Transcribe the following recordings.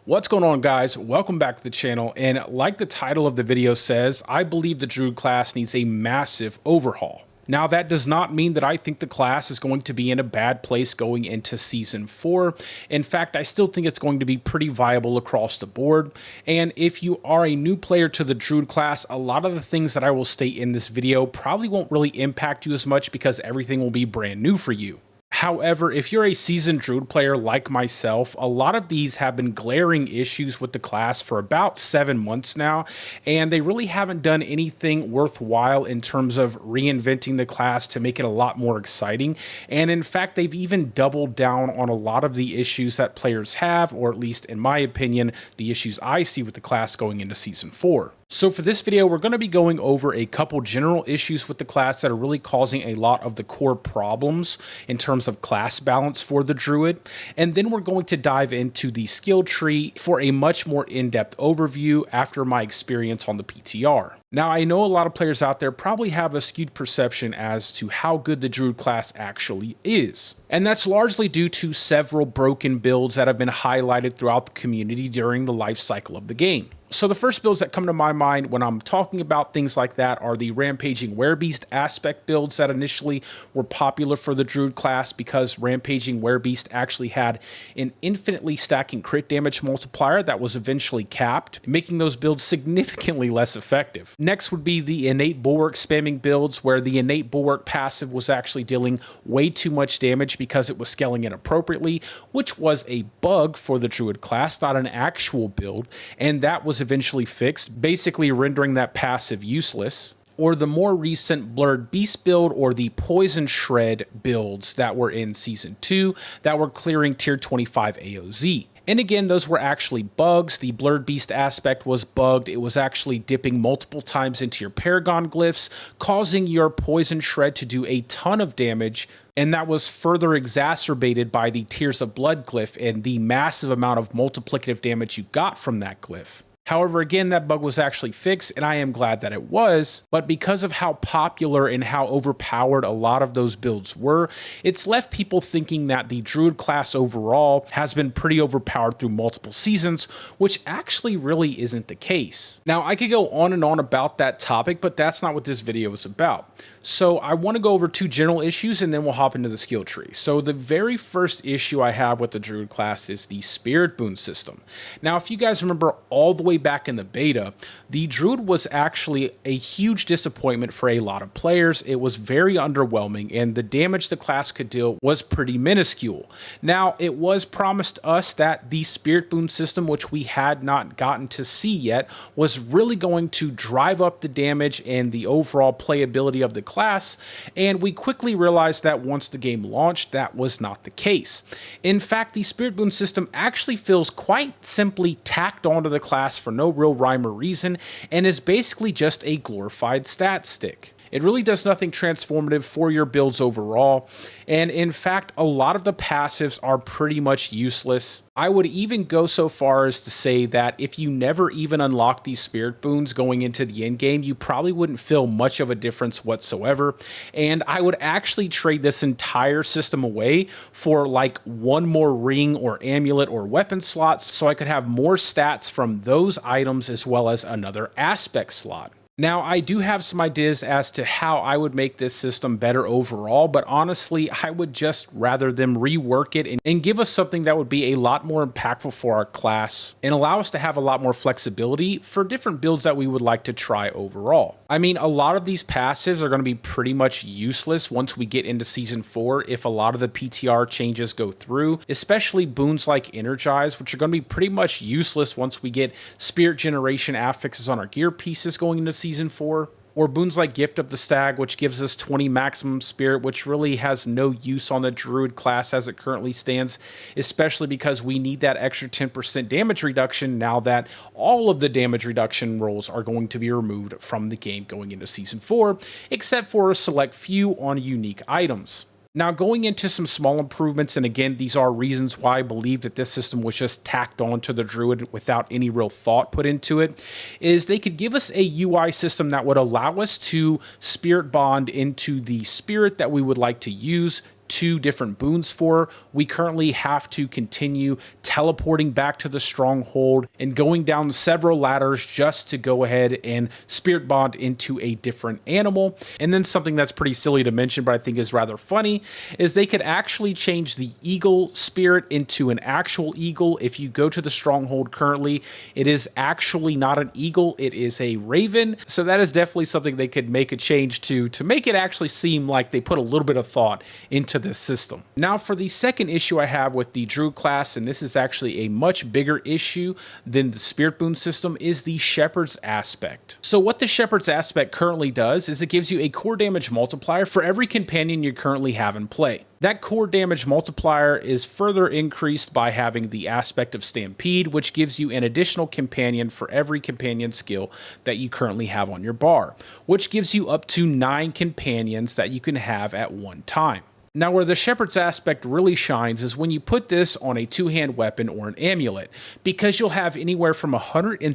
What's going on, guys? Welcome back to the channel, and like the title of the video says, I believe the Druid class needs a massive overhaul. Now, that does not mean that I think the class is going to be in a bad place going into Season 4. In fact, I still think it's going to be pretty viable across the board, and if you are a new player to the Druid class, a lot of the things that I will state in this video probably won't really impact you as much because everything will be brand new for you. However, if you're a seasoned Druid player like myself, a lot of these have been glaring issues with the class for about 7 months now, and they really haven't done anything worthwhile in terms of reinventing the class to make it a lot more exciting. And in fact, they've even doubled down on a lot of the issues that players have, or at least in my opinion, the issues I see with the class going into Season 4. So for this video, we're going to be going over a couple general issues with the class that are really causing a lot of the core problems in terms of class balance for the Druid. And then we're going to dive into the skill tree for a much more in-depth overview after my experience on the PTR. Now, I know a lot of players out there probably have a skewed perception as to how good the Druid class actually is. And that's largely due to several broken builds that have been highlighted throughout the community during the life cycle of the game. So the first builds that come to my mind when I'm talking about things like that are the Rampaging Werebeast aspect builds that initially were popular for the Druid class because Rampaging Werebeast actually had an infinitely stacking crit damage multiplier that was eventually capped, making those builds significantly less effective. Next would be the Innate Bulwark spamming builds, where the Innate Bulwark passive was actually dealing way too much damage because it was scaling inappropriately, which was a bug for the Druid class, not an actual build, and that was eventually fixed, basically rendering that passive useless. Or the more recent Blurred Beast build or the Poison Shred builds that were in Season 2 that were clearing Tier 25 AOZ. And again, those were actually bugs. The Blurred Beast aspect was bugged. It was actually dipping multiple times into your Paragon glyphs, causing your Poison Shred to do a ton of damage, and that was further exacerbated by the Tears of Blood glyph and the massive amount of multiplicative damage you got from that glyph. However, again, that bug was actually fixed, and I am glad that it was, but because of how popular and how overpowered a lot of those builds were, it's left people thinking that the Druid class overall has been pretty overpowered through multiple seasons, which actually really isn't the case. Now, I could go on and on about that topic, but that's not what this video is about. So I want to go over two general issues, and then we'll hop into the skill tree. So the very first issue I have with the Druid class is the Spirit Boon system. Now, if you guys remember all the way back in the beta, the Druid was actually a huge disappointment for a lot of players. It was very underwhelming, and the damage the class could deal was pretty minuscule. Now, it was promised to us that the Spirit Boon system, which we had not gotten to see yet, was really going to drive up the damage and the overall playability of the class, and we quickly realized that once the game launched, that was not the case. In fact, the Spirit Boon system actually feels quite simply tacked onto the class for no real rhyme or reason, and is basically just a glorified stat stick. It really does nothing transformative for your builds overall, and in fact, a lot of the passives are pretty much useless. I would even go so far as to say that if you never even unlock these Spirit Boons going into the end game, you probably wouldn't feel much of a difference whatsoever, and I would actually trade this entire system away for like one more ring or amulet or weapon slots so I could have more stats from those items as well as another aspect slot. Now, I do have some ideas as to how I would make this system better overall, but honestly, I would just rather them rework it and give us something that would be a lot more impactful for our class and allow us to have a lot more flexibility for different builds that we would like to try overall. I mean, a lot of these passives are going to be pretty much useless once we get into Season 4 if a lot of the PTR changes go through, especially boons like Energize, which are going to be pretty much useless once we get Spirit Generation affixes on our gear pieces going into Season 4, or boons like Gift of the Stag, which gives us 20 maximum spirit, which really has no use on the Druid class as it currently stands, especially because we need that extra 10% damage reduction now that all of the damage reduction rolls are going to be removed from the game going into Season 4, except for a select few on unique items. Now, going into some small improvements, and again, these are reasons why I believe that this system was just tacked on to the Druid without any real thought put into it, is they could give us a UI system that would allow us to spirit bond into the spirit that we would like to use 2 different boons for. We currently have to continue teleporting back to the stronghold and going down several ladders just to go ahead and spirit bond into a different animal. And then something that's pretty silly to mention, but I think is rather funny, is they could actually change the eagle spirit into an actual eagle. If you go to the stronghold currently, it is actually not an eagle, it is a raven. So that is definitely something they could make a change to make it actually seem like they put a little bit of thought into this system. Now for the second issue I have with the Druid class, and this is actually a much bigger issue than the Spirit Boon system, is the Shepherd's aspect. So what the Shepherd's aspect currently does is it gives you a core damage multiplier for every companion you currently have in play. That core damage multiplier is further increased by having the aspect of Stampede, which gives you an additional companion for every companion skill that you currently have on your bar, which gives you up to 9 companions that you can have at one time. Now, where the Shepherd's aspect really shines is when you put this on a 2-hand weapon or an amulet, because you'll have anywhere from 135%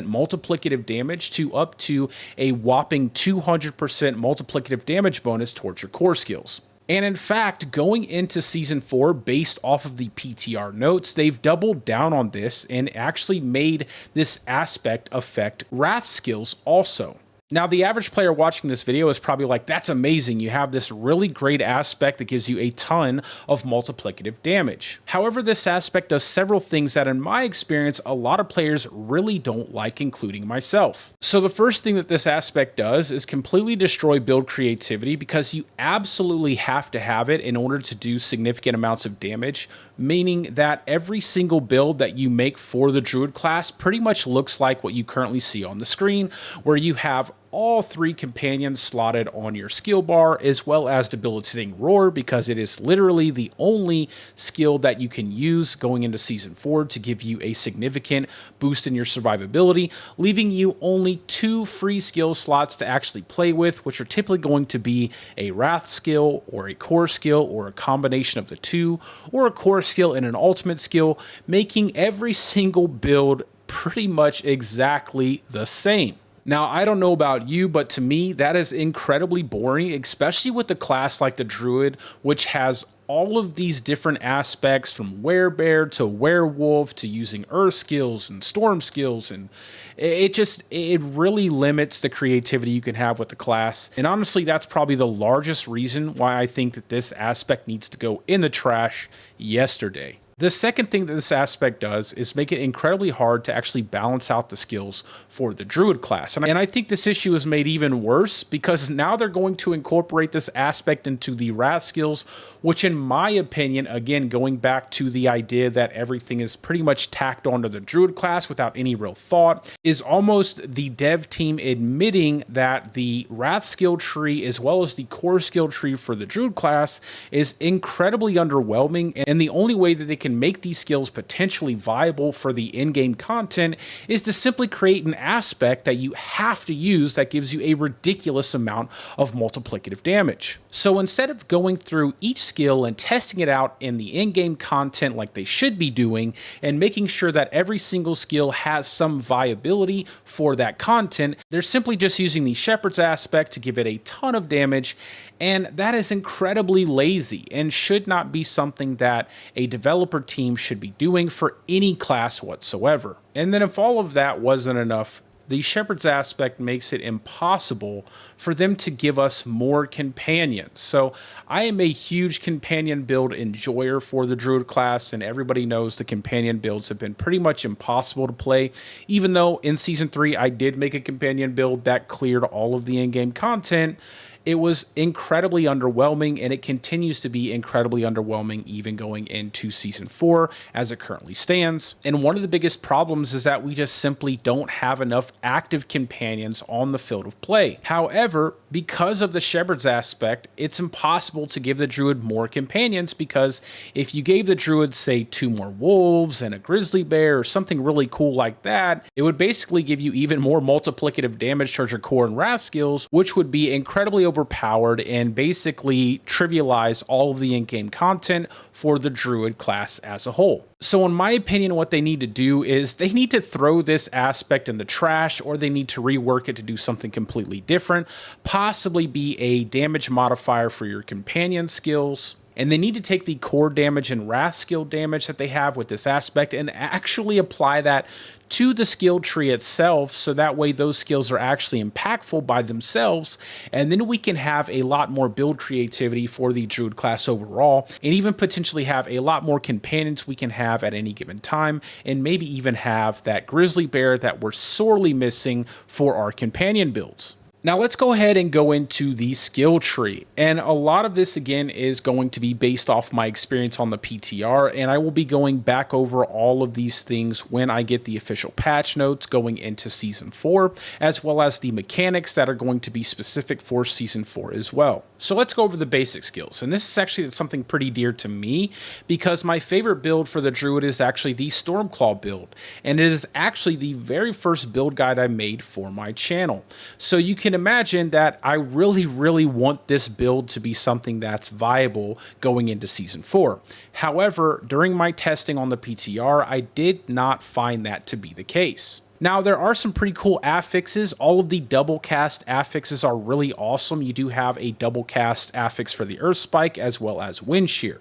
multiplicative damage to up to a whopping 200% multiplicative damage bonus towards your core skills. And in fact, going into Season 4, based off of the PTR notes, they've doubled down on this and actually made this aspect affect Wrath skills also. Now, the average player watching this video is probably like, that's amazing, you have this really great aspect that gives you a ton of multiplicative damage. However, this aspect does several things that, in my experience, a lot of players really don't like, including myself. So the first thing that this aspect does is completely destroy build creativity, because you absolutely have to have it in order to do significant amounts of damage, meaning that every single build that you make for the Druid class pretty much looks like what you currently see on the screen, where you have all 3 companions slotted on your skill bar, as well as Debilitating Roar, because it is literally the only skill that you can use going into Season 4 to give you a significant boost in your survivability, leaving you only 2 free skill slots to actually play with, which are typically going to be a Wrath skill or a core skill or a combination of the 2, or a core skill and an ultimate skill, making every single build pretty much exactly the same. Now, I don't know about you, but to me, that is incredibly boring, especially with a class like the Druid, which has all of these different aspects, from werebear to werewolf to using earth skills and storm skills, and it really limits the creativity you can have with the class. And honestly, that's probably the largest reason why I think that this aspect needs to go in the trash yesterday. The second thing that this aspect does is make it incredibly hard to actually balance out the skills for the Druid class. And I think this issue is made even worse because now they're going to incorporate this aspect into the Wrath skills, which in my opinion, again, going back to the idea that everything is pretty much tacked onto the Druid class without any real thought, is almost the dev team admitting that the Wrath skill tree as well as the core skill tree for the Druid class is incredibly underwhelming, and the only way that they can make these skills potentially viable for the in-game content is to simply create an aspect that you have to use that gives you a ridiculous amount of multiplicative damage. So instead of going through each skill and testing it out in the in-game content like they should be doing, and making sure that every single skill has some viability for that content, they're simply just using the Shepherd's aspect to give it a ton of damage, and that is incredibly lazy and should not be something that a developer team should be doing for any class whatsoever. And then if all of that wasn't enough, the Shepherd's aspect makes it impossible for them to give us more companions. So I am a huge companion build enjoyer for the Druid class, and everybody knows the companion builds have been pretty much impossible to play, even though in Season 3 I did make a companion build that cleared all of the in-game content. It was incredibly underwhelming, and it continues to be incredibly underwhelming even going into Season 4 as it currently stands. And one of the biggest problems is that we just simply don't have enough active companions on the field of play. However, because of the Shepherd's aspect, it's impossible to give the Druid more companions, because if you gave the Druid, say, 2 more wolves and a grizzly bear or something really cool like that, it would basically give you even more multiplicative damage towards your core and wrath skills, which would be incredibly overwhelming overpowered and basically trivialize all of the in-game content for the Druid class as a whole. So in my opinion, what they need to do is they need to throw this aspect in the trash, or they need to rework it to do something completely different, possibly be a damage modifier for your companion skills. And they need to take the core damage and wrath skill damage that they have with this aspect and actually apply that to the skill tree itself, so that way those skills are actually impactful by themselves, and then we can have a lot more build creativity for the Druid class overall, and even potentially have a lot more companions we can have at any given time, and maybe even have that grizzly bear that we're sorely missing for our companion builds. Now let's go ahead and go into the skill tree. And a lot of this again is going to be based off my experience on the PTR, and I will be going back over all of these things when I get the official patch notes going into Season 4, as well as the mechanics that are going to be specific for Season 4 as well. So let's go over the basic skills. And this is actually something pretty dear to me, because my favorite build for the Druid is actually the Stormclaw build. And it is actually the very first build guide I made for my channel. So you can imagine that I really want this build to be something that's viable going into Season 4. However, during my testing on the PTR, I did not find that to be the case. Now, there are some pretty cool affixes. All of the double cast affixes are really awesome. You do have a double cast affix for the Earth Spike as well as Wind Shear.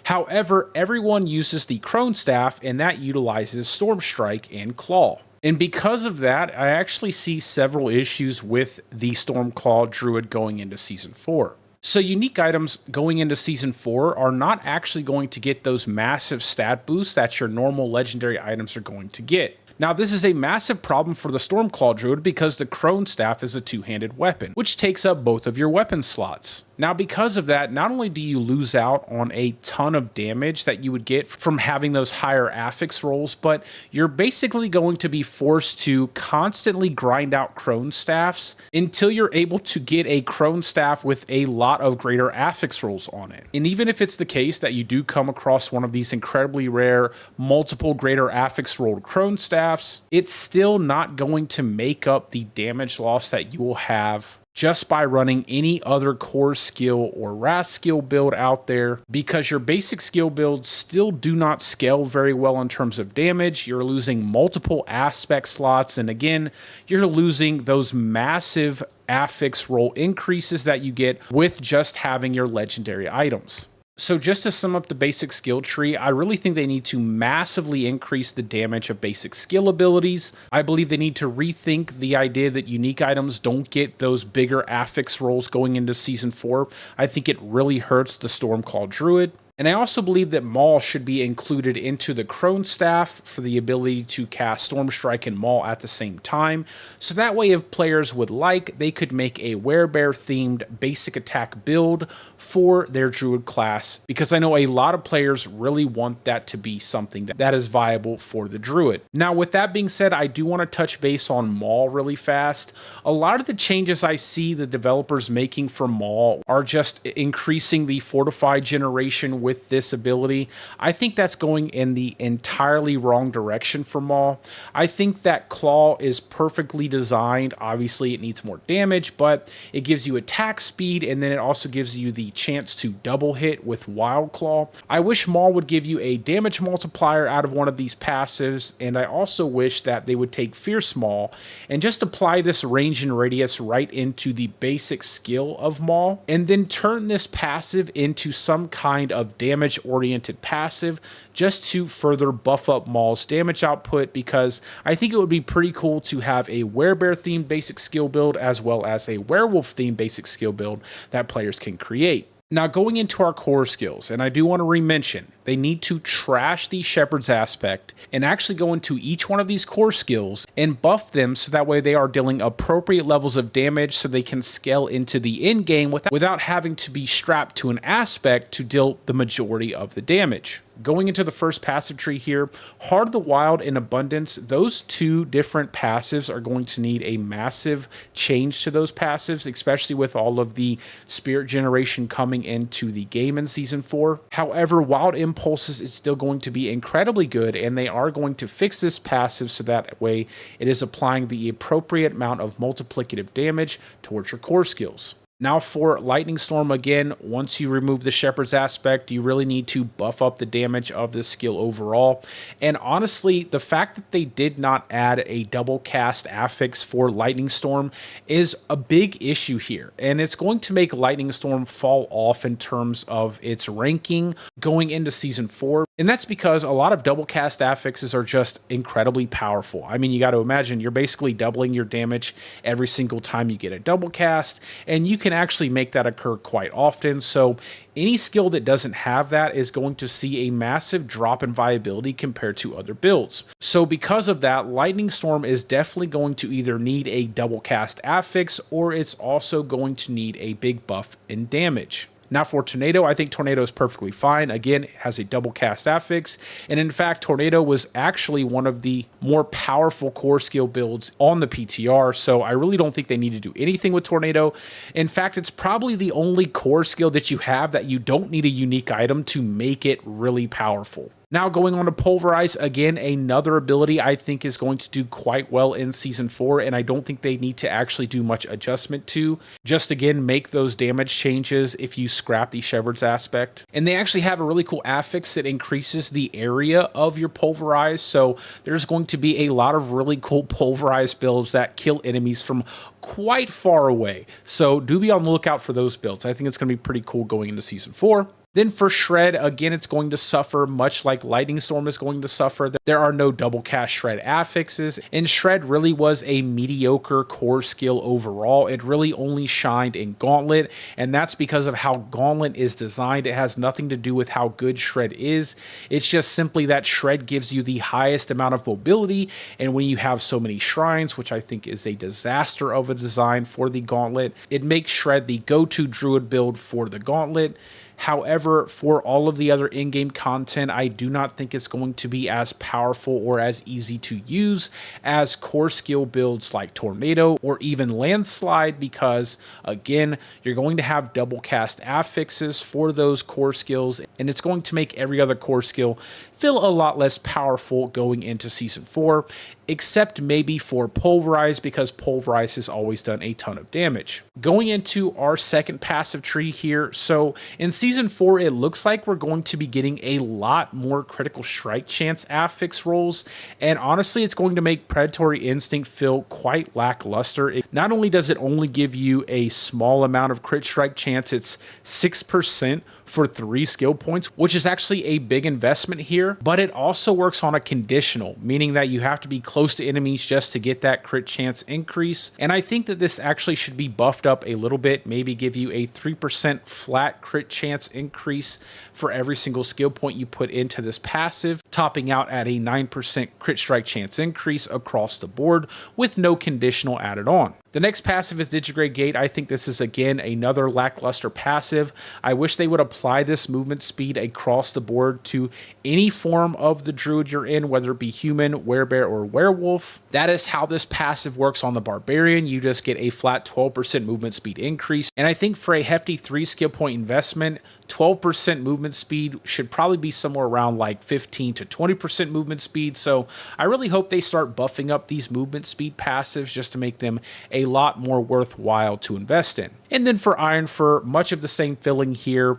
However, everyone uses the Crone Staff, and that utilizes Storm Strike and Claw. And because of that, I actually see several issues with the Stormclaw Druid going into Season 4. So unique items going into Season 4 are not actually going to get those massive stat boosts that your normal legendary items are going to get. Now, this is a massive problem for the Stormclaw Druid because the Crone Staff is a two-handed weapon, which takes up both of your weapon slots. Now, because of that, not only do you lose out on a ton of damage that you would get from having those higher affix rolls, but you're basically going to be forced to constantly grind out Crone Staffs until you're able to get a Crone Staff with a lot of greater affix rolls on it. And even if it's the case that you do come across one of these incredibly rare, multiple greater affix rolled Crone Staffs, it's still not going to make up the damage loss that you will have just by running any other core skill or wrath skill build out there, because your basic skill builds still do not scale very well in terms of damage. You're losing multiple aspect slots, and again, you're losing those massive affix roll increases that you get with just having your legendary items. So just to sum up the basic skill tree, I really think they need to massively increase the damage of basic skill abilities. I believe they need to rethink the idea that unique items don't get those bigger affix rolls going into Season 4. I think it really hurts the Stormclaw Druid. And I also believe that Maul should be included into the Crone Staff for the ability to cast Storm Strike and Maul at the same time. So that way, if players would like, they could make a Werebear themed basic attack build for their Druid class, because I know a lot of players really want that to be something that is viable for the Druid. Now, with that being said, I do want to touch base on Maul really fast. A lot of the changes I see the developers making for Maul are just increasing the fortified generation with this ability. I think that's going in the entirely wrong direction for Maul. I think that Claw is perfectly designed. Obviously, it needs more damage, but it gives you attack speed, and then it also gives you the chance to double hit with Wild Claw. I wish Maul would give you a damage multiplier out of one of these passives, and I also wish that they would take Fierce Maul and just apply this range and radius right into the basic skill of Maul, and then turn this passive into some kind of damage-oriented passive just to further buff up Maul's damage output, because I think it would be pretty cool to have a Werebear-themed basic skill build as well as a Werewolf-themed basic skill build that players can create. Now, going into our core skills, and I do want to re-mention, they need to trash the Shepherd's aspect and actually go into each one of these core skills and buff them so that way they are dealing appropriate levels of damage so they can scale into the end game without having to be strapped to an aspect to deal the majority of the damage. Going into the first passive tree here, Heart of the Wild and Abundance, those two different passives are going to need a massive change to those passives, especially with all of the spirit generation coming into the game in Season 4. However, Wild Impulses is still going to be incredibly good, and they are going to fix this passive so that way it is applying the appropriate amount of multiplicative damage towards your core skills. Now for Lightning Storm, again, once you remove the Shepherd's aspect, you really need to buff up the damage of this skill overall. And honestly, the fact that they did not add a double cast affix for Lightning Storm is a big issue here. And it's going to make Lightning Storm fall off in terms of its ranking going into Season 4. And that's because a lot of double cast affixes are just incredibly powerful. I mean, you got to imagine you're basically doubling your damage every single time you get a double cast, and you can actually make that occur quite often. So any skill that doesn't have that is going to see a massive drop in viability compared to other builds. So because of that, Lightning Storm is definitely going to either need a double cast affix, or it's also going to need a big buff in damage. Now for Tornado, I think Tornado is perfectly fine. Again, it has a double cast affix. And in fact, Tornado was actually one of the more powerful core skill builds on the PTR. So I really don't think they need to do anything with Tornado. In fact, it's probably the only core skill that you have that you don't need a unique item to make it really powerful. Now going on to Pulverize, again, another ability I think is going to do quite well in Season 4, and I don't think they need to actually do much adjustment to. Just again, make those damage changes if you scrap the Shepherd's aspect. And they actually have a really cool affix that increases the area of your Pulverize, so there's going to be a lot of really cool Pulverize builds that kill enemies from quite far away. So do be on the lookout for those builds. I think it's going to be pretty cool going into Season 4. Then for Shred, again, it's going to suffer much like Lightning Storm is going to suffer. There are no double cast Shred affixes, and Shred really was a mediocre core skill overall. It really only shined in Gauntlet, and that's because of how Gauntlet is designed. It has nothing to do with how good Shred is. It's just simply that Shred gives you the highest amount of mobility, and when you have so many shrines, which I think is a disaster of a design for the Gauntlet, it makes Shred the go-to Druid build for the Gauntlet. However, for all of the other in-game content, I do not think it's going to be as powerful or as easy to use as core skill builds like Tornado or even Landslide, because again, you're going to have double cast affixes for those core skills, and it's going to make every other core skill feel a lot less powerful going into Season 4, except maybe for Pulverize, because Pulverize has always done a ton of damage. Going into our second passive tree here, so in Season 4, it looks like we're going to be getting a lot more critical strike chance affix rolls, and honestly, it's going to make Predatory Instinct feel quite lackluster. Not only does it only give you a small amount of crit strike chance, it's 6% for 3 skill points, which is actually a big investment here, but it also works on a conditional, meaning that you have to be close to enemies just to get that crit chance increase. And I think that this actually should be buffed up a little bit, maybe give you a 3% flat crit chance increase for every single skill point you put into this passive, topping out at a 9% crit strike chance increase across the board with no conditional added on. The next passive is Digigrade Gate. I think this is, again, another lackluster passive. I wish they would apply this movement speed across the board to any form of the Druid you're in, whether it be human, werebear, or werewolf. That is how this passive works on the Barbarian. You just get a flat 12% movement speed increase. And I think for a hefty 3 skill point investment, 12% movement speed should probably be somewhere around like 15 to 20% movement speed. So I really hope they start buffing up these movement speed passives just to make them a lot more worthwhile to invest in. And then for Iron Fur, much of the same filling here.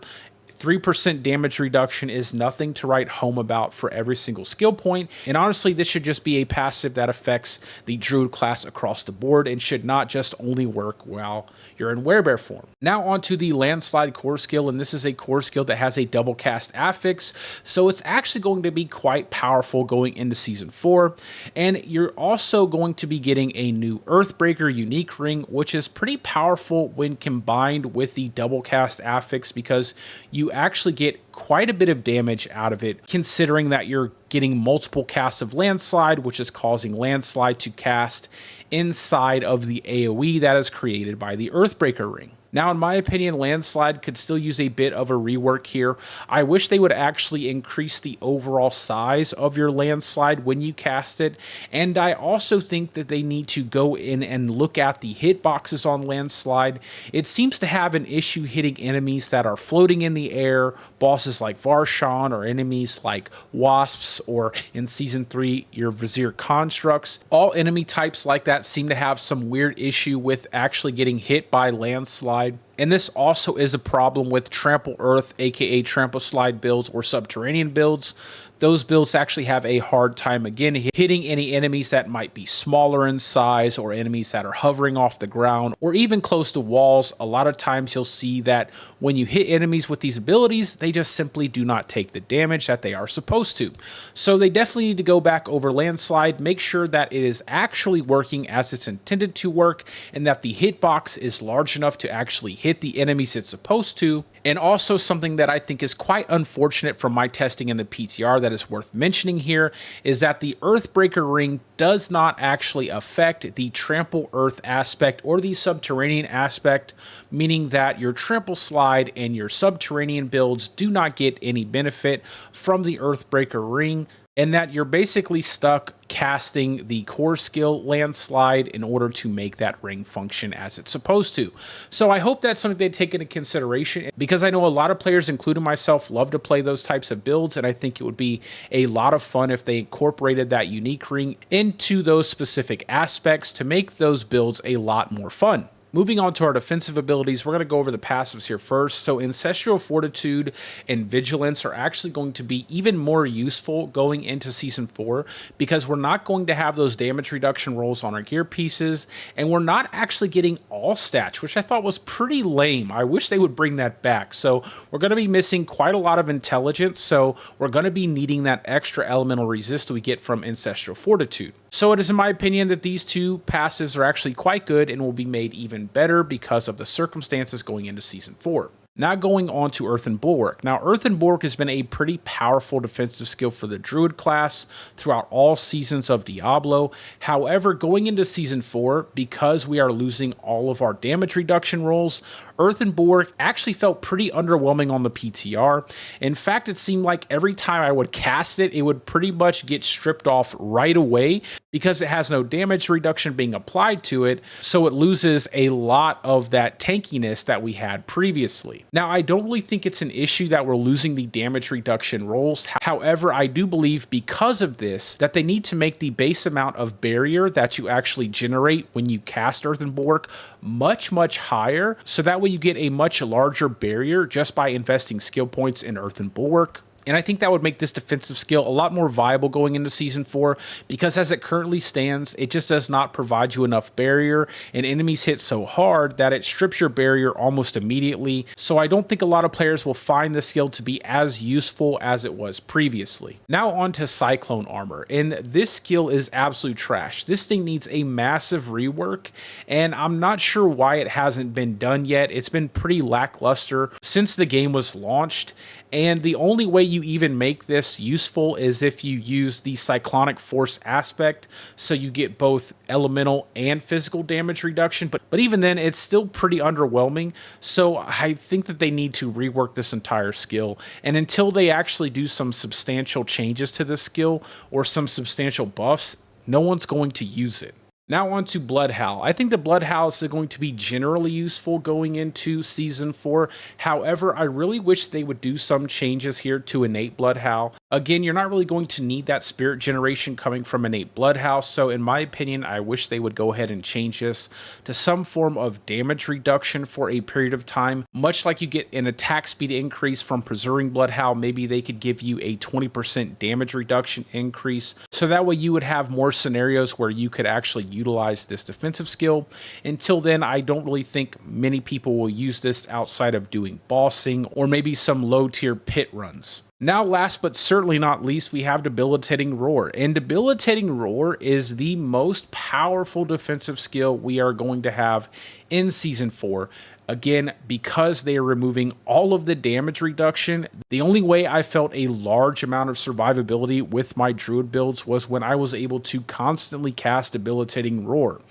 3% damage reduction is nothing to write home about for every single skill point, and honestly, this should just be a passive that affects the Druid class across the board and should not just only work while you're in werebear form. Now onto the Landslide core skill, and this is a core skill that has a double cast affix, so it's actually going to be quite powerful going into Season 4, and you're also going to be getting a new Earthbreaker unique ring, which is pretty powerful when combined with the double cast affix, because you actually get quite a bit of damage out of it, considering that you're getting multiple casts of Landslide, which is causing Landslide to cast inside of the AoE that is created by the Earthbreaker ring. Now, in my opinion, Landslide could still use a bit of a rework here. I wish they would actually increase the overall size of your Landslide when you cast it, and I also think that they need to go in and look at the hitboxes on Landslide. It seems to have an issue hitting enemies that are floating in the air, bosses like Varshan, or enemies like Wasps, or in Season 3, your Vizier Constructs. All enemy types like that seem to have some weird issue with actually getting hit by Landslide. And this also is a problem with Trample Earth, aka Trample Slide builds or Subterranean builds. Those builds actually have a hard time, again, hitting any enemies that might be smaller in size or enemies that are hovering off the ground or even close to walls. A lot of times you'll see that when you hit enemies with these abilities, they just simply do not take the damage that they are supposed to. So they definitely need to go back over Landslide, make sure that it is actually working as it's intended to work and that the hitbox is large enough to actually hit the enemies it's supposed to. And also something that I think is quite unfortunate from my testing in the PTR that is worth mentioning here is that the Earthbreaker ring does not actually affect the Trample Earth aspect or the Subterranean aspect, meaning that your Trample Slide and your Subterranean builds do not get any benefit from the Earthbreaker ring, and that you're basically stuck casting the core skill Landslide in order to make that ring function as it's supposed to. So I hope that's something they take into consideration, because I know a lot of players, including myself, love to play those types of builds, and I think it would be a lot of fun if they incorporated that unique ring into those specific aspects to make those builds a lot more fun. Moving on to our defensive abilities, we're going to go over the passives here first. So Ancestral Fortitude and Vigilance are actually going to be even more useful going into Season 4 because we're not going to have those damage reduction rolls on our gear pieces, and we're not actually getting all stats, which I thought was pretty lame. I wish they would bring that back. So we're going to be missing quite a lot of intelligence, so we're going to be needing that extra elemental resist we get from Ancestral Fortitude. So it is in my opinion that these two passives are actually quite good and will be made even better because of the circumstances going into Season 4. Now going on to Earthen Bulwark. Now Earthen Bulwark has been a pretty powerful defensive skill for the Druid class throughout all seasons of Diablo. However, going into Season 4, because we are losing all of our damage reduction rolls, Earthen Bulwark actually felt pretty underwhelming on the PTR. In fact, it seemed like every time I would cast it, it would pretty much get stripped off right away because it has no damage reduction being applied to it, so it loses a lot of that tankiness that we had previously. Now, I don't really think it's an issue that we're losing the damage reduction rolls. However, I do believe because of this that they need to make the base amount of barrier that you actually generate when you cast Earthen Bulwark much, much higher, so that way you get a much larger barrier just by investing skill points in Earthen Bulwark. And I think that would make this defensive skill a lot more viable going into Season 4, because as it currently stands, it just does not provide you enough barrier, and enemies hit so hard that it strips your barrier almost immediately. So I don't think a lot of players will find this skill to be as useful as it was previously. Now on to Cyclone Armor, and this skill is absolute trash. This thing needs a massive rework, and I'm not sure why it hasn't been done yet. It's been pretty lackluster since the game was launched, and the only way you even make this useful is if you use the Cyclonic Force aspect, so you get both elemental and physical damage reduction, but even then it's still pretty underwhelming. So I think that they need to rework this entire skill, and until they actually do some substantial changes to this skill or some substantial buffs, no one's going to use it. Now on to Bloodhowl. I think the Bloodhowl is going to be generally useful going into Season 4. However, I really wish they would do some changes here to innate Bloodhowl. Again, you're not really going to need that spirit generation coming from innate Bloodhowl, so in my opinion, I wish they would go ahead and change this to some form of damage reduction for a period of time. Much like you get an attack speed increase from Preserving Bloodhowl, maybe they could give you a 20% damage reduction increase, so that way you would have more scenarios where you could actually utilize this defensive skill. Until then, I don't really think many people will use this outside of doing bossing or maybe some low tier pit runs. Now, last but certainly not least, we have Debilitating Roar. And Debilitating Roar is the most powerful defensive skill we are going to have in Season 4. Again, because they are removing all of the damage reduction, the only way I felt a large amount of survivability with my Druid builds was when I was able to constantly cast Debilitating Roar.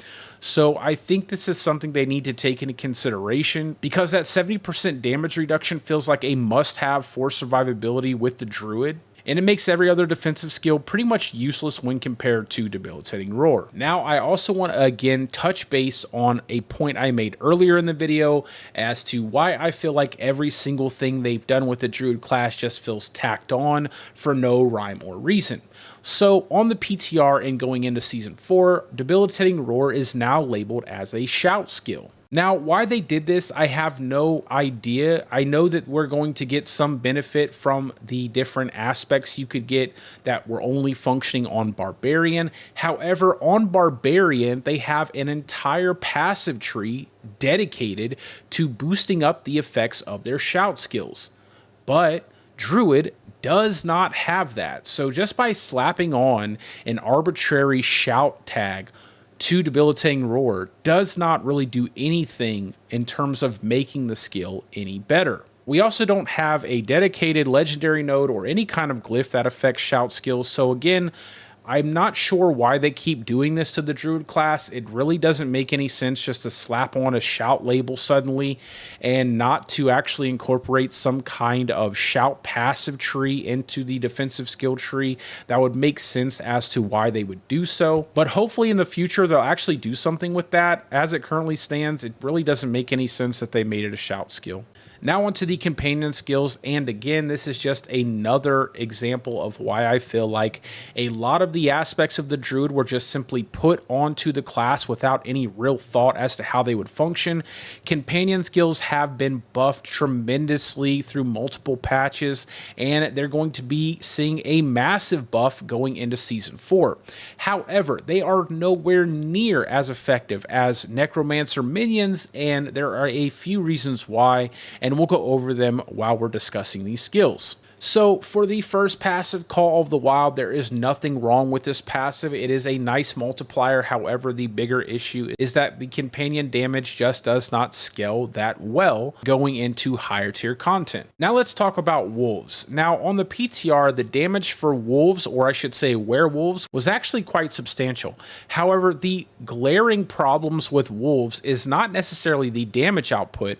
So I think this is something they need to take into consideration, because that 70% damage reduction feels like a must-have for survivability with the Druid, and it makes every other defensive skill pretty much useless when compared to Debilitating Roar. Now, I also want to again touch base on a point I made earlier in the video as to why I feel like every single thing they've done with the Druid class just feels tacked on for no rhyme or reason. So on the PTR and going into Season 4, Debilitating Roar is now labeled as a shout skill. Now, why they did this, I have no idea. I know that we're going to get some benefit from the different aspects you could get that were only functioning on Barbarian. However, on Barbarian, they have an entire passive tree dedicated to boosting up the effects of their shout skills. But Druid does not have that. So just by slapping on an arbitrary shout tag to Debilitating Roar does not really do anything in terms of making the skill any better. We also don't have a dedicated legendary node or any kind of glyph that affects shout skills. So again, I'm not sure why they keep doing this to the Druid class. It really doesn't make any sense just to slap on a shout label suddenly and not to actually incorporate some kind of shout passive tree into the defensive skill tree. That would make sense as to why they would do so. But hopefully in the future, they'll actually do something with that. As it currently stands, it really doesn't make any sense that they made it a shout skill. Now onto the companion skills, and again, this is just another example of why I feel like a lot of the aspects of the Druid were just simply put onto the class without any real thought as to how they would function. Companion skills have been buffed tremendously through multiple patches, and they're going to be seeing a massive buff going into Season 4. However, they are nowhere near as effective as Necromancer minions, and there are a few reasons why, and we'll go over them while we're discussing these skills. So for the first passive, Call of the Wild, there is nothing wrong with this passive. It is a nice multiplier. However, the bigger issue is that the companion damage just does not scale that well going into higher tier content. Now let's talk about wolves. Now on the PTR, the damage for wolves, or I should say werewolves, was actually quite substantial. However, the glaring problems with wolves is not necessarily the damage output,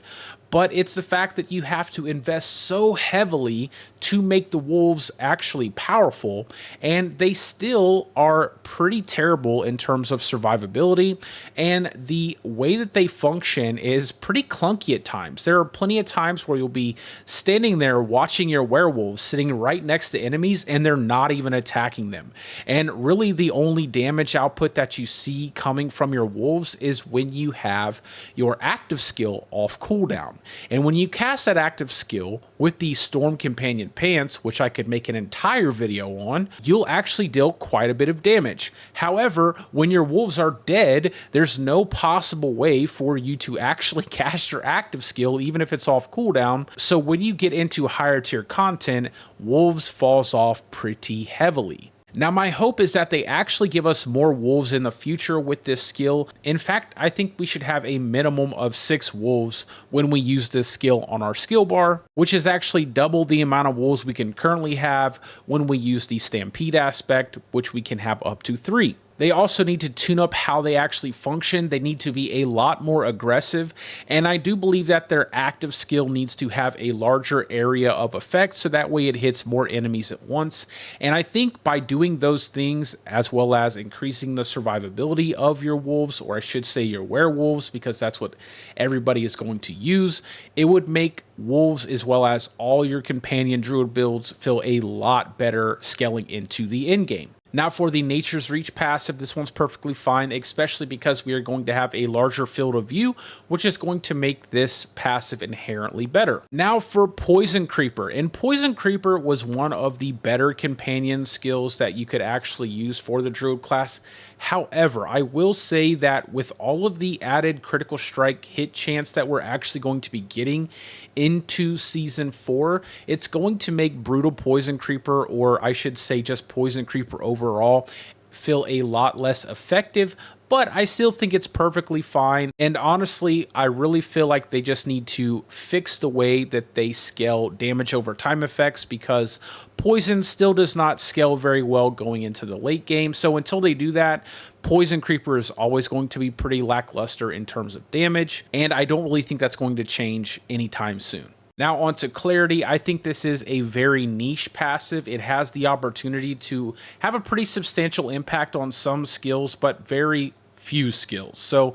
but it's the fact that you have to invest so heavily to make the wolves actually powerful, and they still are pretty terrible in terms of survivability, and the way that they function is pretty clunky at times. There are plenty of times where you'll be standing there watching your werewolves sitting right next to enemies, and they're not even attacking them. And really the only damage output that you see coming from your wolves is when you have your active skill off cooldown. And when you cast that active skill with the Storm Companion Pants, which I could make an entire video on, you'll actually deal quite a bit of damage. However, when your wolves are dead, there's no possible way for you to actually cast your active skill, even if it's off cooldown. So when you get into higher tier content, wolves falls off pretty heavily. Now, my hope is that they actually give us more wolves in the future with this skill. In fact, I think we should have a minimum of 6 wolves when we use this skill on our skill bar, which is actually double the amount of wolves we can currently have when we use the Stampede aspect, which we can have up to 3. They also need to tune up how they actually function. They need to be a lot more aggressive, and I do believe that their active skill needs to have a larger area of effect, so that way it hits more enemies at once. And I think by doing those things, as well as increasing the survivability of your wolves, or I should say your werewolves, because that's what everybody is going to use, it would make wolves as well as all your companion druid builds feel a lot better scaling into the end game. Now for the Nature's Reach passive, this one's perfectly fine, especially because we are going to have a larger field of view, which is going to make this passive inherently better. Now for Poison Creeper, and Poison Creeper was one of the better companion skills that you could actually use for the Druid class. However, I will say that with all of the added critical strike hit chance that we're actually going to be getting into Season 4, it's going to make Brutal Poison Creeper, or I should say just Poison Creeper overall, feel a lot less effective. But I still think it's perfectly fine. And honestly, I really feel like they just need to fix the way that they scale damage over time effects, because Poison still does not scale very well going into the late game. So until they do that, Poison Creeper is always going to be pretty lackluster in terms of damage. And I don't really think that's going to change anytime soon. Now on to Clarity. I think this is a very niche passive. It has the opportunity to have a pretty substantial impact on some skills, but very few skills. So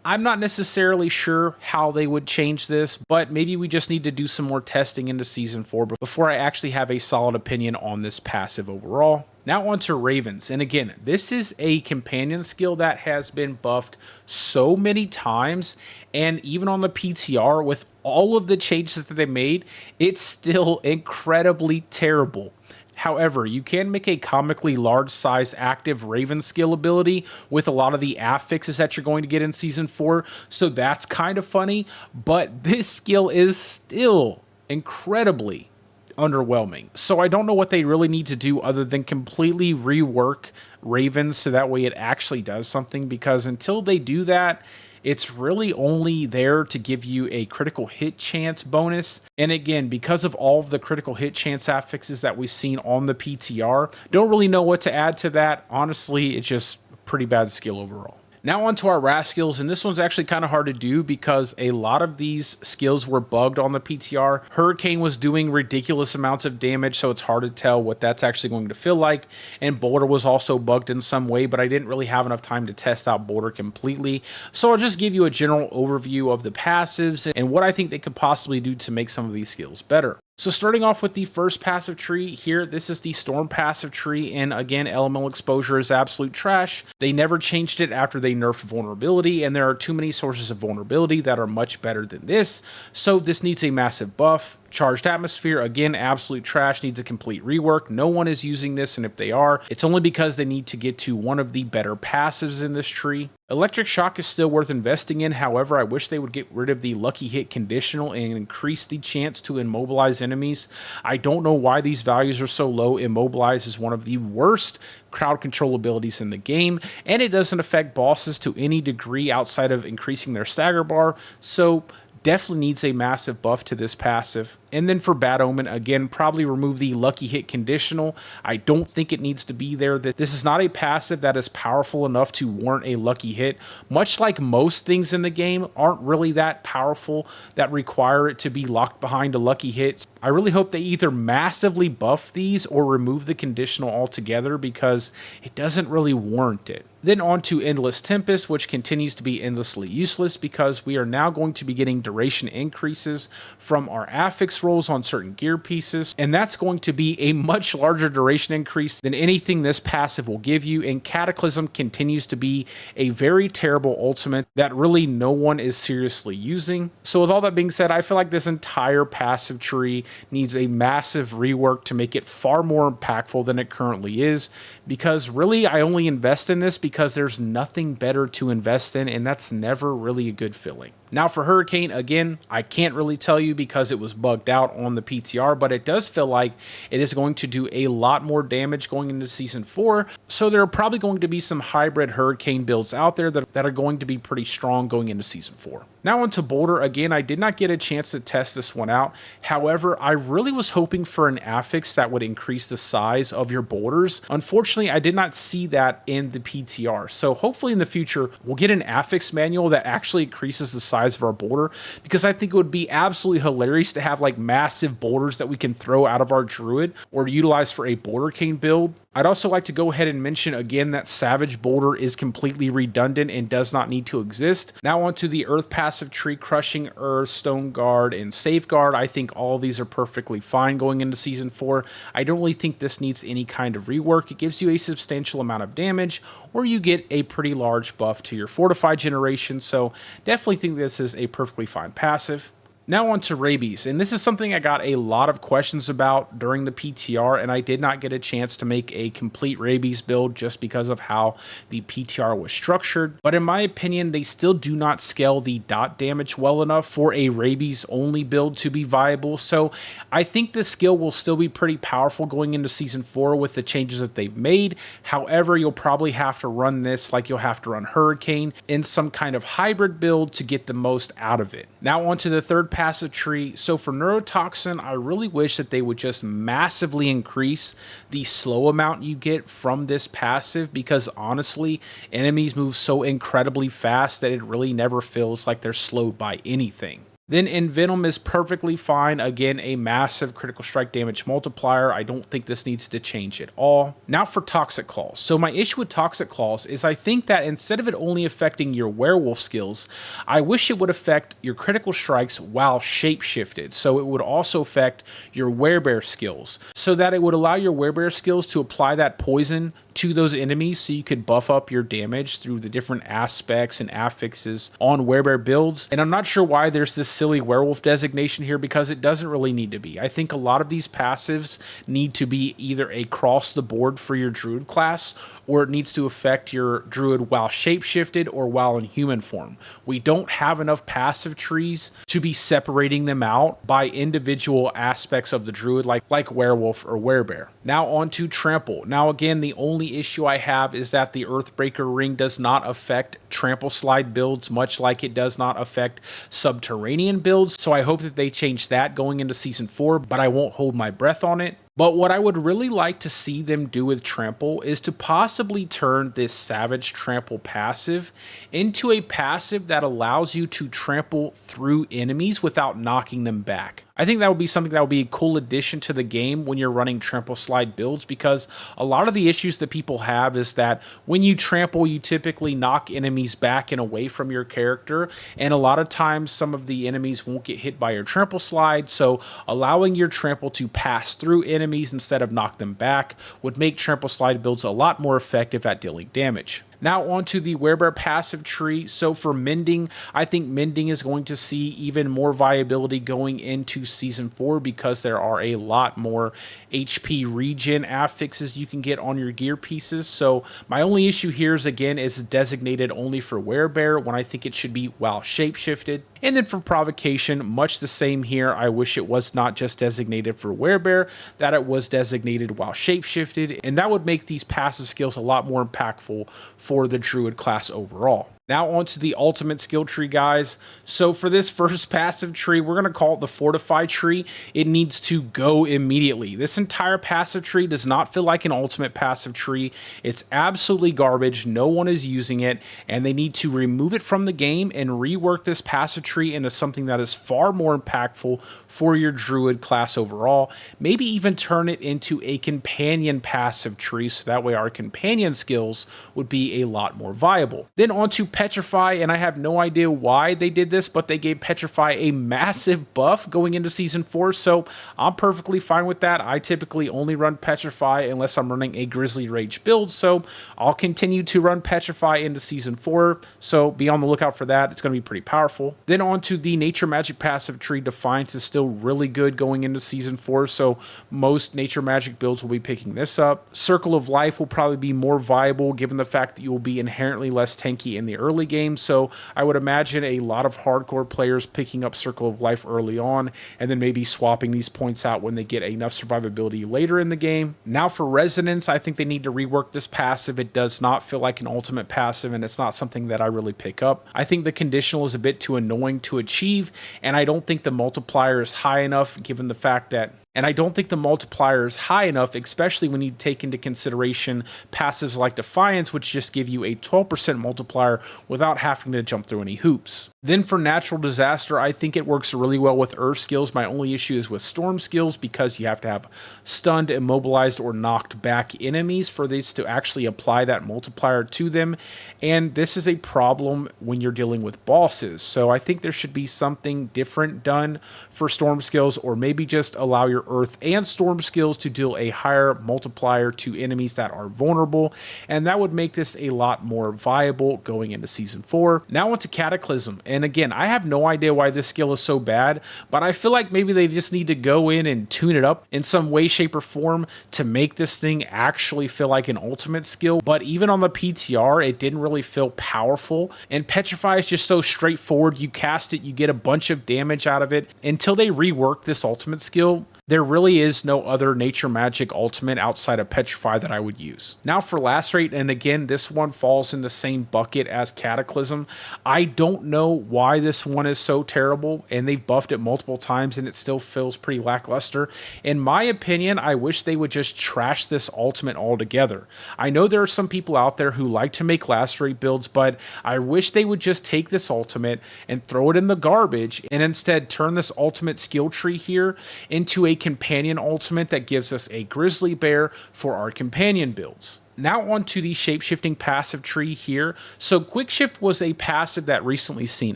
I'm not necessarily sure how they would change this, but maybe we just need to do some more testing into Season 4 before I actually have a solid opinion on this passive overall. Now onto Ravens. And again, this is a companion skill that has been buffed so many times. And even on the PTR, with all of the changes that they made, it's still incredibly terrible. However, you can make a comically large size active Raven skill ability with a lot of the affixes that you're going to get in Season 4. So that's kind of funny. But this skill is still incredibly underwhelming. So I don't know what they really need to do other than completely rework Ravens so that way it actually does something, because until they do that, it's really only there to give you a critical hit chance bonus. And again, because of all of the critical hit chance affixes that we've seen on the PTR, don't really know what to add to that. Honestly, it's just a pretty bad skill overall. Now onto our RAS skills, and this one's actually kind of hard to do because a lot of these skills were bugged on the PTR. Hurricane was doing ridiculous amounts of damage, so it's hard to tell what that's actually going to feel like. And Boulder was also bugged in some way, but I didn't really have enough time to test out Boulder completely. So I'll just give you a general overview of the passives and what I think they could possibly do to make some of these skills better. So starting off with the first passive tree here, this is the Storm passive tree, and again, elemental exposure is absolute trash. They never changed it after they nerfed vulnerability, and there are too many sources of vulnerability that are much better than this, so this needs a massive buff. Charged Atmosphere, again, absolute trash, needs a complete rework. No one is using this, and if they are, it's only because they need to get to one of the better passives in this tree. Electric Shock is still worth investing in. However, I wish they would get rid of the Lucky Hit conditional and increase the chance to immobilize enemies. I don't know why these values are so low. Immobilize is one of the worst crowd control abilities in the game, and it doesn't affect bosses to any degree outside of increasing their stagger bar, so definitely needs a massive buff to this passive. And then for Bad Omen, again, probably remove the Lucky Hit conditional. I don't think it needs to be there. This is not a passive that is powerful enough to warrant a Lucky Hit. Much like most things in the game aren't really that powerful that require it to be locked behind a Lucky Hit. I really hope they either massively buff these or remove the conditional altogether, because it doesn't really warrant it. Then on to Endless Tempest, which continues to be endlessly useless because we are now going to be getting duration increases from our affix rolls on certain gear pieces, and that's going to be a much larger duration increase than anything this passive will give you. And Cataclysm continues to be a very terrible ultimate that really no one is seriously using. So with all that being said, I feel like this entire passive tree needs a massive rework to make it far more impactful than it currently is, because really I only invest in this because there's nothing better to invest in, and that's never really a good feeling. Now for Hurricane, again, I can't really tell you because it was bugged out on the PTR, but it does feel like it is going to do a lot more damage going into Season 4, so there are probably going to be some hybrid Hurricane builds out there that are going to be pretty strong going into Season 4. Now onto Boulder. Again, I did not get a chance to test this one out. However, I really was hoping for an affix that would increase the size of your boulders. Unfortunately, I did not see that in the PTR, so hopefully in the future we'll get an affix manual that actually increases the size of our boulder, because I think it would be absolutely hilarious to have like massive boulders that we can throw out of our Druid or utilize for a Boulder Cane build. I'd also like to go ahead and mention again that Savage Boulder is completely redundant and does not need to exist. Now onto the Earth passive tree, Crushing Earth, Stone Guard, and Safeguard. I think all of these are perfectly fine going into Season 4. I don't really think this needs any kind of rework. It gives you a substantial amount of damage, or you get a pretty large buff to your Fortify generation, so definitely think this is a perfectly fine passive. Now on to Rabies, and this is something I got a lot of questions about during the PTR, and I did not get a chance to make a complete Rabies build just because of how the PTR was structured, but in my opinion, they still do not scale the dot damage well enough for a Rabies only build to be viable, so I think this skill will still be pretty powerful going into Season 4 with the changes that they've made. However, you'll probably have to run this like you'll have to run Hurricane in some kind of hybrid build to get the most out of it. Now onto the third passive tree. So for Neurotoxin, I really wish that they would just massively increase the slow amount you get from this passive, because honestly, enemies move so incredibly fast that it really never feels like they're slowed by anything. Then Envenom is perfectly fine. Again, a massive critical strike damage multiplier. I don't think this needs to change at all. Now for Toxic Claws. So my issue with Toxic Claws is I think that instead of it only affecting your werewolf skills, I wish it would affect your critical strikes while shapeshifted. So it would also affect your werebear skills, so that it would allow your werebear skills to apply that poison to those enemies, so you could buff up your damage through the different aspects and affixes on werebear builds. And I'm not sure why there's this silly werewolf designation here, because it doesn't really need to be. I think a lot of these passives need to be either across the board for your druid class, or it needs to affect your druid while shapeshifted or while in human form. We don't have enough passive trees to be separating them out by individual aspects of the druid, like werewolf or werebear. Now on to trample. Now again, the only issue I have is that the Earthbreaker ring does not affect trample slide builds, much like it does not affect subterranean builds. So I hope that they change that going into season 4, but I won't hold my breath on it. But what I would really like to see them do with Trample is to possibly turn this Savage Trample passive into a passive that allows you to trample through enemies without knocking them back. I think that would be something that would be a cool addition to the game when you're running trample slide builds, because a lot of the issues that people have is that when you trample, you typically knock enemies back and away from your character, and a lot of times some of the enemies won't get hit by your trample slide, so allowing your trample to pass through enemies instead of knock them back would make trample slide builds a lot more effective at dealing damage. Now onto the werebear passive tree. So for mending, I think mending is going to see even more viability going into season 4, because there are a lot more HP regen affixes you can get on your gear pieces. So my only issue here is, again, is designated only for werebear when I think it should be while shapeshifted. And then for provocation, much the same here. I wish it was not just designated for werebear, that it was designated while shapeshifted, and that would make these passive skills a lot more impactful for the druid class overall. Now onto the ultimate skill tree, guys. So for this first passive tree, we're going to call it the Fortify tree. It needs to go immediately. This entire passive tree does not feel like an ultimate passive tree. It's absolutely garbage. No one is using it, and they need to remove it from the game and rework this passive tree into something that is far more impactful for your druid class overall. Maybe even turn it into a companion passive tree, so that way our companion skills would be a lot more viable. Then onto Petrify, and I have no idea why they did this, but they gave Petrify a massive buff going into season 4, so I'm perfectly fine with that. I typically only run Petrify unless I'm running a Grizzly Rage build, so I'll continue to run Petrify into season 4, so be on the lookout for that. It's going to be pretty powerful. Then on to the Nature Magic passive tree. Defiance is still really good going into season 4, so most Nature Magic builds will be picking this up. Circle of Life will probably be more viable given the fact that you will be inherently less tanky in the early game, so I would imagine a lot of hardcore players picking up Circle of Life early on and then maybe swapping these points out when they get enough survivability later in the game. Now for Resonance, I think they need to rework this passive. It does not feel like an ultimate passive, and it's not something that I really pick up. I think the conditional is a bit too annoying to achieve, and I don't think the multiplier is high enough given the fact that especially when you take into consideration passives like Defiance, which just give you a 12% multiplier without having to jump through any hoops. Then for Natural Disaster, I think it works really well with Earth skills. My only issue is with Storm skills, because you have to have stunned, immobilized, or knocked back enemies for this to actually apply that multiplier to them. And this is a problem when you're dealing with bosses. So I think there should be something different done for Storm skills, or maybe just allow your Earth and Storm skills to deal a higher multiplier to enemies that are vulnerable, and that would make this a lot more viable going into season 4. Now onto Cataclysm, and again, I have no idea why this skill is so bad, but I feel like maybe they just need to go in and tune it up in some way, shape, or form to make this thing actually feel like an ultimate skill. But even on the PTR, it didn't really feel powerful, and Petrify is just so straightforward. You cast it, you get a bunch of damage out of it. Until they rework this ultimate skill, There really is no other nature magic ultimate outside of Petrify that I would use. Now for Lacerate, and again, this one falls in the same bucket as Cataclysm. I don't know why this one is so terrible, and they've buffed it multiple times and it still feels pretty lackluster. In my opinion, I wish they would just trash this ultimate altogether. I know there are some people out there who like to make Lacerate builds, but I wish they would just take this ultimate and throw it in the garbage and instead turn this ultimate skill tree here into a companion ultimate that gives us a grizzly bear for our companion builds. Now on to the shapeshifting passive tree here. So quick shift was a passive that recently seen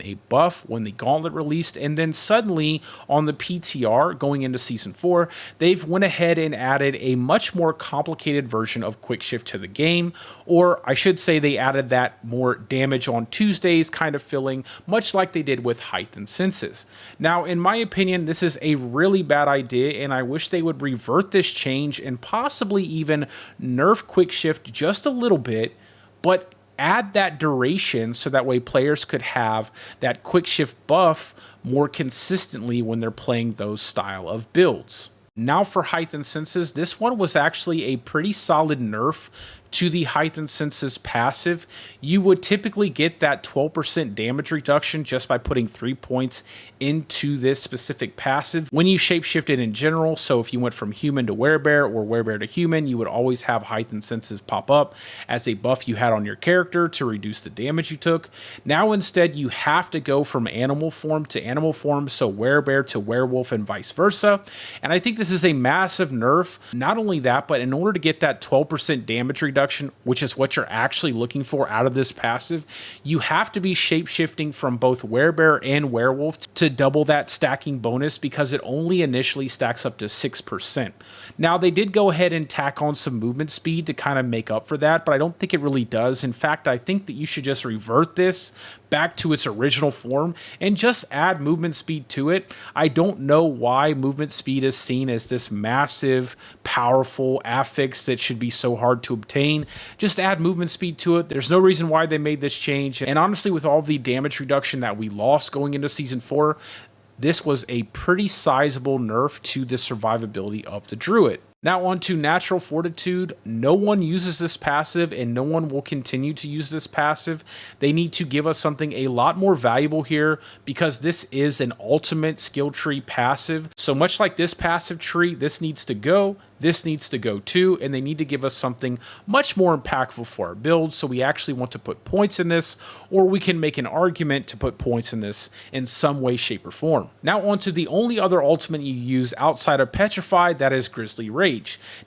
a buff when the Gauntlet released, and then suddenly on the PTR going into season 4, they've went ahead and added a much more complicated version of quick shift to the game, or I should say they added that more damage on Tuesdays kind of feeling, much like they did with Heightened Senses. Now in my opinion, this is a really bad idea, and I wish they would revert this change and possibly even nerf quick shift just a little bit, but add that duration so that way players could have that quick shift buff more consistently when they're playing those style of builds. Now for Heightened Senses, this one was actually a pretty solid nerf to the Heightened Senses passive. You would typically get that 12% damage reduction just by putting 3 points into this specific passive when you shapeshifted in general. So if you went from human to werebear or werebear to human, you would always have Heightened Senses pop up as a buff you had on your character to reduce the damage you took. Now instead you have to go from animal form to animal form, so werebear to werewolf and vice versa. And I think this is a massive nerf. Not only that, but in order to get that 12% damage reduction, which is what you're actually looking for out of this passive, you have to be shapeshifting from both werebear and werewolf to double that stacking bonus, because it only initially stacks up to 6%. Now they did go ahead and tack on some movement speed to kind of make up for that, but I don't think it really does. In fact, I think that you should just revert this back to its original form and just add movement speed to it. I don't know why movement speed is seen as this massive, powerful affix that should be so hard to obtain. Just add movement speed to it. There's no reason why they made this change. And honestly, with all the damage reduction that we lost going into season 4, this was a pretty sizable nerf to the survivability of the Druid. Now on to Natural Fortitude. No one uses this passive and no one will continue to use this passive. They need to give us something a lot more valuable here, because this is an ultimate skill tree passive. So much like this passive tree, this needs to go. This needs to go too, and they need to give us something much more impactful for our build. So we actually want to put points in this, or we can make an argument to put points in this in some way, shape, or form. Now on to the only other ultimate you use outside of Petrify, that is Grizzly Rage.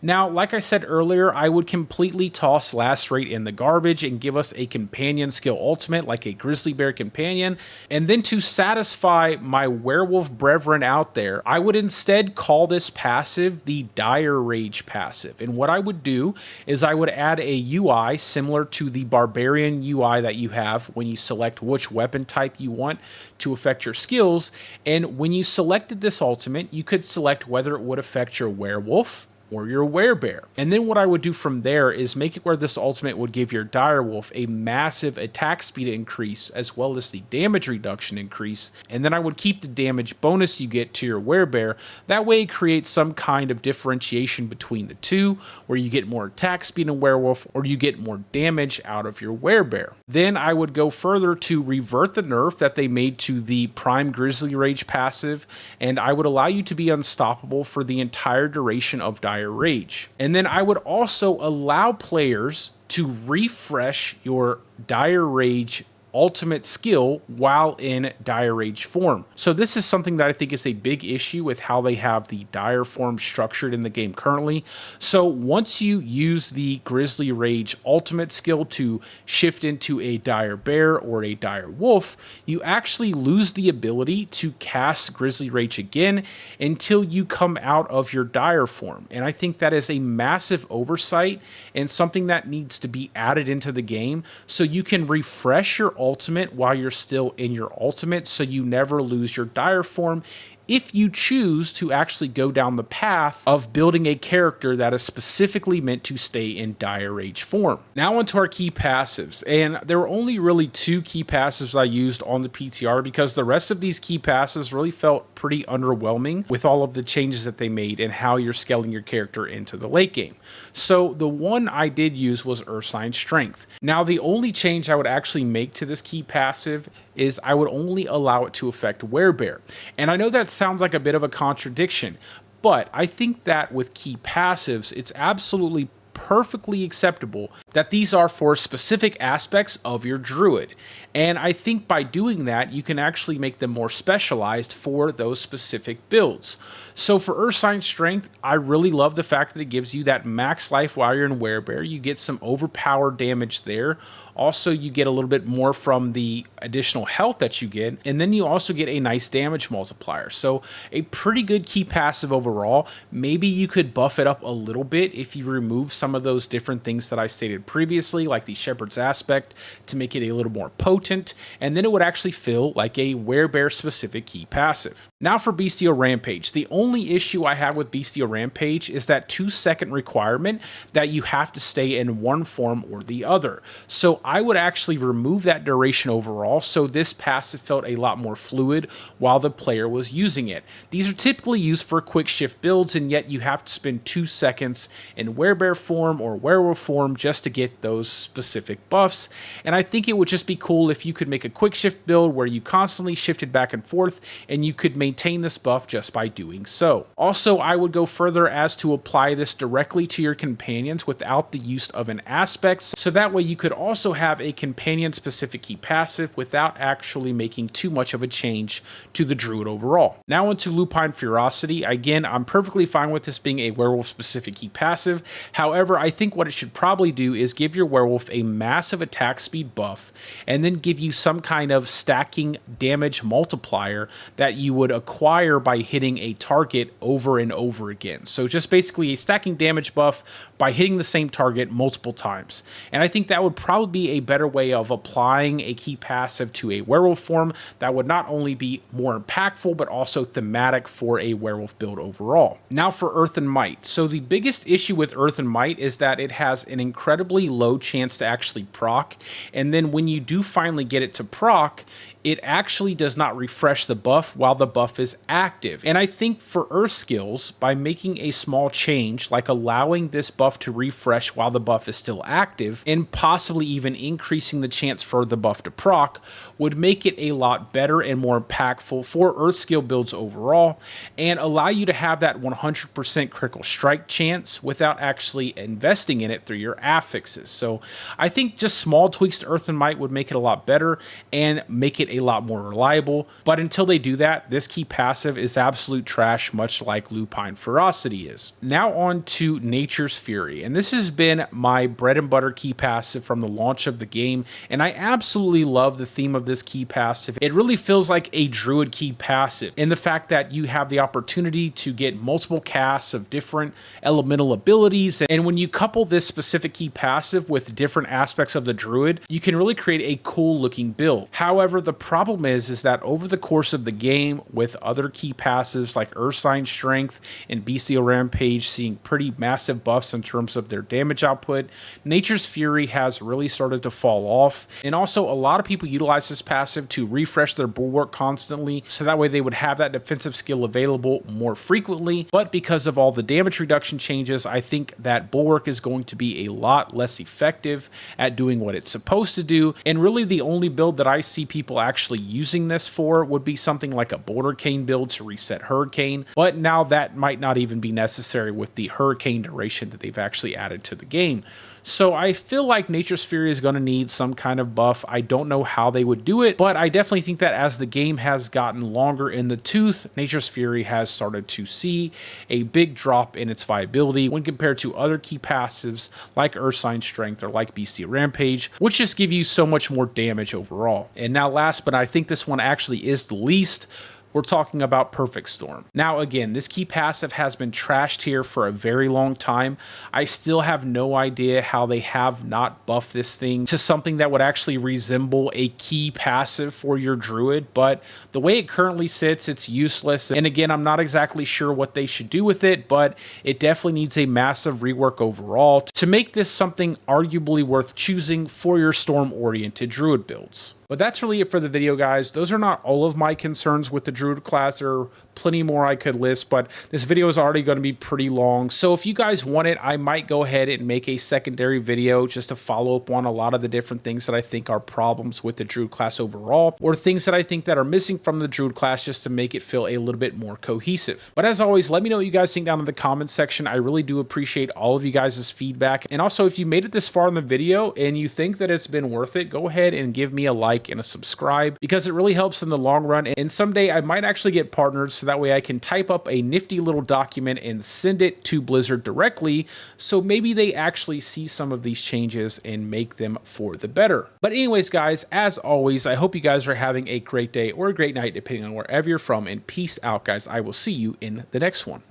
Now, like I said earlier, I would completely toss Lacerate in the garbage and give us a companion skill ultimate like a Grizzly Bear companion. And then to satisfy my werewolf brethren out there, I would instead call this passive the Dire Rage passive. And what I would do is I would add a UI similar to the Barbarian UI that you have when you select which weapon type you want to affect your skills. And when you selected this ultimate, you could select whether it would affect your werewolf or your werebear. And then what I would do from there is make it where this ultimate would give your direwolf a massive attack speed increase as well as the damage reduction increase. And then I would keep the damage bonus you get to your werebear. That way it creates some kind of differentiation between the two, where you get more attack speed in werewolf or you get more damage out of your werebear. Then I would go further to revert the nerf that they made to the Prime Grizzly Rage passive, and I would allow you to be unstoppable for the entire duration of Dire Rage. And then I would also allow players to refresh your Dire Rage ultimate skill while in Dire Rage form. So this is something that I think is a big issue with how they have the Dire form structured in the game currently. So once you use the Grizzly Rage ultimate skill to shift into a Dire Bear or a Dire Wolf, you actually lose the ability to cast Grizzly Rage again until you come out of your Dire form. And I think that is a massive oversight and something that needs to be added into the game so you can refresh your ultimate while you're still in your ultimate, so you never lose your Dire form if you choose to actually go down the path of building a character that is specifically meant to stay in Dire Rage form. Now onto our key passives, and there were only really 2 key passives I used on the PTR because the rest of these key passives really felt pretty underwhelming with all of the changes that they made and how you're scaling your character into the late game. So the one I did use was Ursine Strength. Now the only change I would actually make to this key passive is I would only allow it to affect Werebear. And I know that sounds like a bit of a contradiction, but I think that with key passives, it's absolutely perfectly acceptable that these are for specific aspects of your druid. And I think by doing that, you can actually make them more specialized for those specific builds. So for Ursine Strength, I really love the fact that it gives you that max life while you're in Werebear. You get some overpowered damage there. Also, you get a little bit more from the additional health that you get, and then you also get a nice damage multiplier. So a pretty good key passive overall. Maybe you could buff it up a little bit if you remove some of those different things that I stated previously, like the Shepherd's Aspect, to make it a little more potent, and then it would actually feel like a Werebear specific key passive. Now for Bestial Rampage. The only issue I have with Bestial Rampage is that 2-second requirement that you have to stay in one form or the other. So I would actually remove that duration overall, so this passive felt a lot more fluid while the player was using it. These are typically used for quick shift builds, and yet you have to spend 2 seconds in Werebear form or Werewolf form just to get those specific buffs. And I think it would just be cool if you could make a quick shift build where you constantly shifted back and forth, and you could maintain this buff just by doing so. Also, I would go further as to apply this directly to your companions without the use of an aspect, so that way you could also have a companion specific key passive without actually making too much of a change to the druid overall. Now into Lupine Ferocity. Again, I'm perfectly fine with this being a werewolf specific key passive. However, I think what it should probably do is give your werewolf a massive attack speed buff and then give you some kind of stacking damage multiplier that you would acquire by hitting a target over and over again. So just basically a stacking damage buff by hitting the same target multiple times. And I think that would probably be a better way of applying a key passive to a werewolf form that would not only be more impactful, but also thematic for a werewolf build overall. Now for Earth and Might. So the biggest issue with Earth and Might is that it has an incredibly low chance to actually proc. And then when you do finally get it to proc, it actually does not refresh the buff while the buff is active. And I think for Earth skills, by making a small change, like allowing this buff to refresh while the buff is still active, and possibly even increasing the chance for the buff to proc, would make it a lot better and more impactful for Earth skill builds overall, and allow you to have that 100% critical strike chance without actually investing in it through your affixes. So I think just small tweaks to Earth and Might would make it a lot better and make it a lot more reliable. But until they do that, this key passive is absolute trash, much like Lupine Ferocity is. Now on to Nature's Fury, and this has been my bread and butter key passive from the launch of the game, and I absolutely love the theme of this key passive. It really feels like a druid key passive in the fact that you have the opportunity to get multiple casts of different elemental abilities, and when you couple this specific key passive with different aspects of the druid, you can really create a cool looking build. However, the problem is that over the course of the game, with other key passives like Ursine Strength and Bestial Rampage seeing pretty massive buffs in terms of their damage output, Nature's Fury has really started to fall off. And also, a lot of people utilize this passive to refresh their bulwark constantly, so that way they would have that defensive skill available more frequently. But because of all the damage reduction changes, I think that bulwark is going to be a lot less effective at doing what it's supposed to do. And really the only build that I see people actually using this for would be something like a Boulder Cane build to reset Hurricane, but now that might not even be necessary with the Hurricane duration that they've actually added to the game. So I feel like Nature's Fury is going to need some kind of buff. I don't know how they would do it, but I definitely think that as the game has gotten longer in the tooth, Nature's Fury has started to see a big drop in its viability when compared to other key passives like Ursine Strength or like Bestial Rampage, which just give you so much more damage overall. And now last, but I think this one actually is the least, we're talking about Perfect Storm. Now again, this key passive has been trashed here for a very long time. I still have no idea how they have not buffed this thing to something that would actually resemble a key passive for your Druid, but the way it currently sits, it's useless. And again, I'm not exactly sure what they should do with it, but it definitely needs a massive rework overall to make this something arguably worth choosing for your storm-oriented Druid builds. But that's really it for the video, guys. Those are not all of my concerns with the Druid class. There are plenty more I could list, but this video is already going to be pretty long. So if you guys want it, I might go ahead and make a secondary video just to follow up on a lot of the different things that I think are problems with the Druid class overall, or things that I think that are missing from the Druid class just to make it feel a little bit more cohesive. But as always, let me know what you guys think down in the comments section. I really do appreciate all of you guys' feedback. And also, if you made it this far in the video and you think that it's been worth it, go ahead and give me a like and a subscribe, because it really helps in the long run. And someday I might actually get partnered, so that way I can type up a nifty little document and send it to Blizzard directly, so maybe they actually see some of these changes and make them for the better. But anyways, guys, as always, I hope you guys are having a great day or a great night depending on wherever you're from, and peace out, guys. I will see you in the next one.